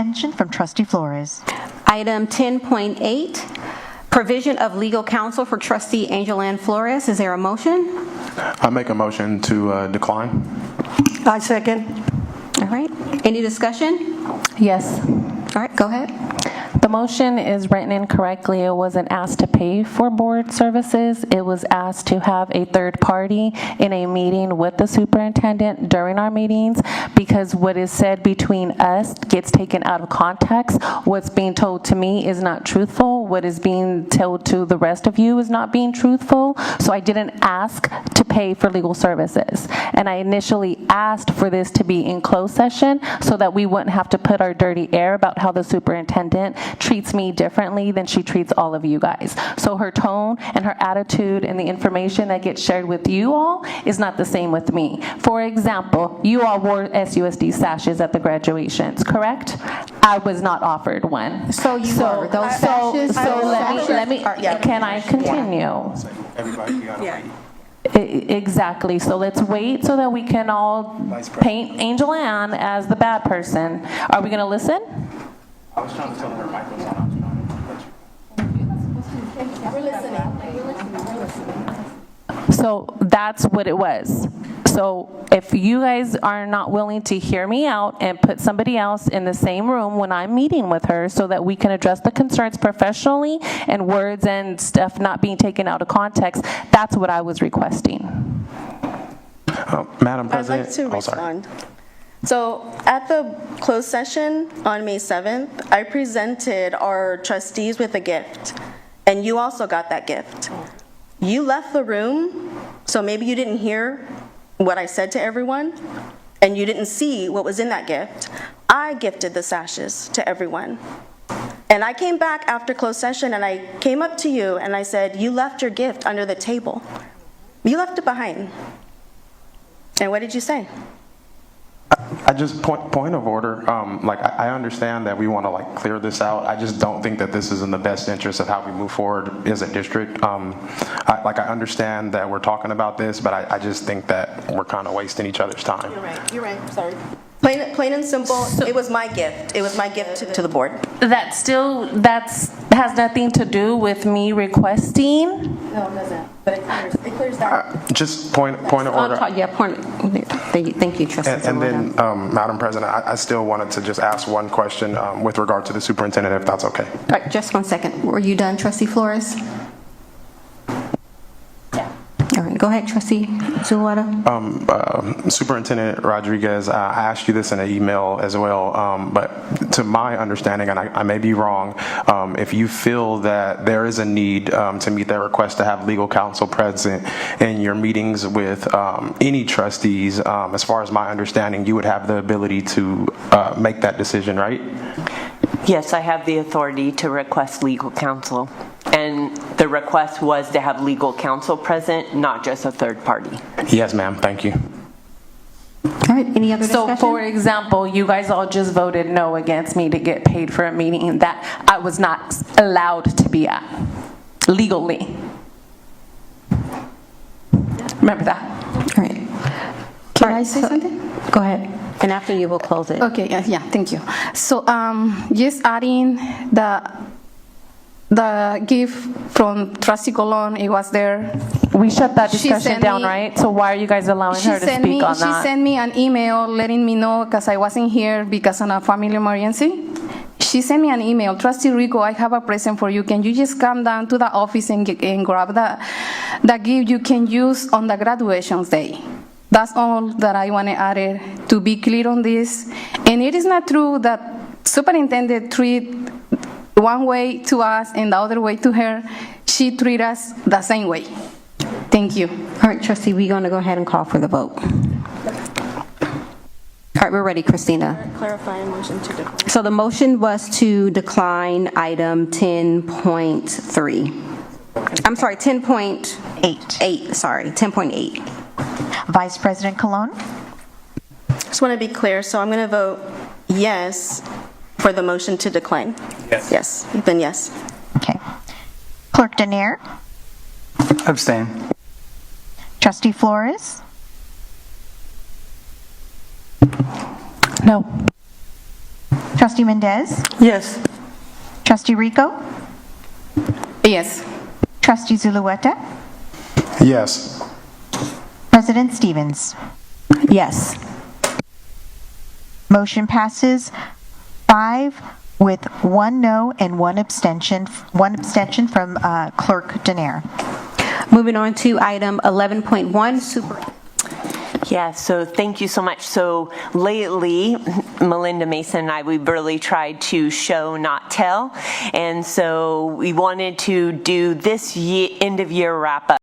Extension from Trustee Flores. Item 10.8, provision of legal counsel for Trustee Angel Ann Flores. Is there a motion? I make a motion to decline. I second. All right. Any discussion? Yes. All right, go ahead. The motion is written incorrectly. It wasn't asked to pay for board services. It was asked to have a third party in a meeting with the superintendent during our meetings, because what is said between us gets taken out of context. What's being told to me is not truthful. What is being told to the rest of you is not being truthful. So I didn't ask to pay for legal services. And I initially asked for this to be in closed session so that we wouldn't have to put our dirty air about how the superintendent treats me differently than she treats all of you guys. So her tone and her attitude and the information that gets shared with you all is not the same with me. For example, you all wore SUSD sashes at the graduations, correct? I was not offered one. So you were. Those sashes? Let me, can I continue? Everybody got Yeah. Exactly. So let's wait so that we can all paint Angel Ann as the bad person. Are we going to listen? I was trying to tell her mic was on. So that's what it was. So if you guys are not willing to hear me out and put somebody else in the same room when I'm meeting with her so that we can address the concerns professionally and words and stuff not being taken out of context, that's what I was requesting. Madam President. I'd like to Sorry. respond. So at the closed session on May 7th, I presented our trustees with a gift, and you also got that gift. You left the room, so maybe you didn't hear what I said to everyone, and you didn't see what was in that gift. I gifted the sashes to everyone. And I came back after closed session, and I came up to you, and I said, you left your gift under the table. You left it behind. And what did you say? I just point of order. I understand that we want to clear this out. I just don't think that this is in the best interest of how we move forward as a district. I understand that we're talking about this, but I just think that we're kind of wasting each other's time. You're right, sorry. Plain and simple, it was my gift. It was my gift to the board. That has nothing to do with me requesting. No, it doesn't, but it clears that. Just point of order. Thank you, Trustee. And then, Madam President, I still wanted to just ask one question with regard to the superintendent, if that's okay. All right, just 1 second. Were you done, Trustee Flores? All right, go ahead, Trustee Zuluaga. Superintendent Rodriguez, I asked you this in an email as well, but to my understanding, and I may be wrong, if you feel that there is a need to meet that request to have legal counsel present in your meetings with any trustees, as far as my understanding, you would have the ability to make that decision, right? Yes, I have the authority to request legal counsel. And the request was to have legal counsel present, not just a third party. Yes, ma'am. Thank you. All right, any other discussion? So, for example, you guys all just voted no against me to get paid for a meeting that I was not allowed to be at, legally. Remember that. All right. Can I say something? Go ahead. And after you, we'll close it. Okay, yeah, thank you. So, just adding the gift from Trustee Colon, it was there. We shut that discussion down, right? So why are you guys allowing her to speak on that? She sent me an email letting me know because I wasn't here because of a family emergency. She sent me an email, Trustee Rico, I have a present for you. Can you just come down to the office and grab the gift you can use on the graduation day? That's all that I want to add to be clear on this. And it is not true that superintendent treat one way to us and the other way to her. She treat us the same way. Thank you. All right, Trustee, we're going to go ahead and call for the vote. All right, we're ready, Christina. Clarifying motion to decline. So the motion was to decline item 10.3. I'm sorry, 10.8. Sorry, 10.8. Vice President Colon. Just want to be clear, so I'm going to vote yes for the motion to decline. Yes. Yes, then yes. Okay. Clerk Denier. Abstain. Trustee Flores. No. Trustee Mendez? Yes. Trustee Rico? Yes. Trustee Zulueta? Yes. President Stevens? Yes. Motion passes 5 with 1 no and 1 abstention from Clerk Denier. Moving on to item 11.1, Super. Yeah, so thank you so much. So lately, Melinda Mason and I, we've really tried to show, not tell. And so we wanted to do this end of year wrap up.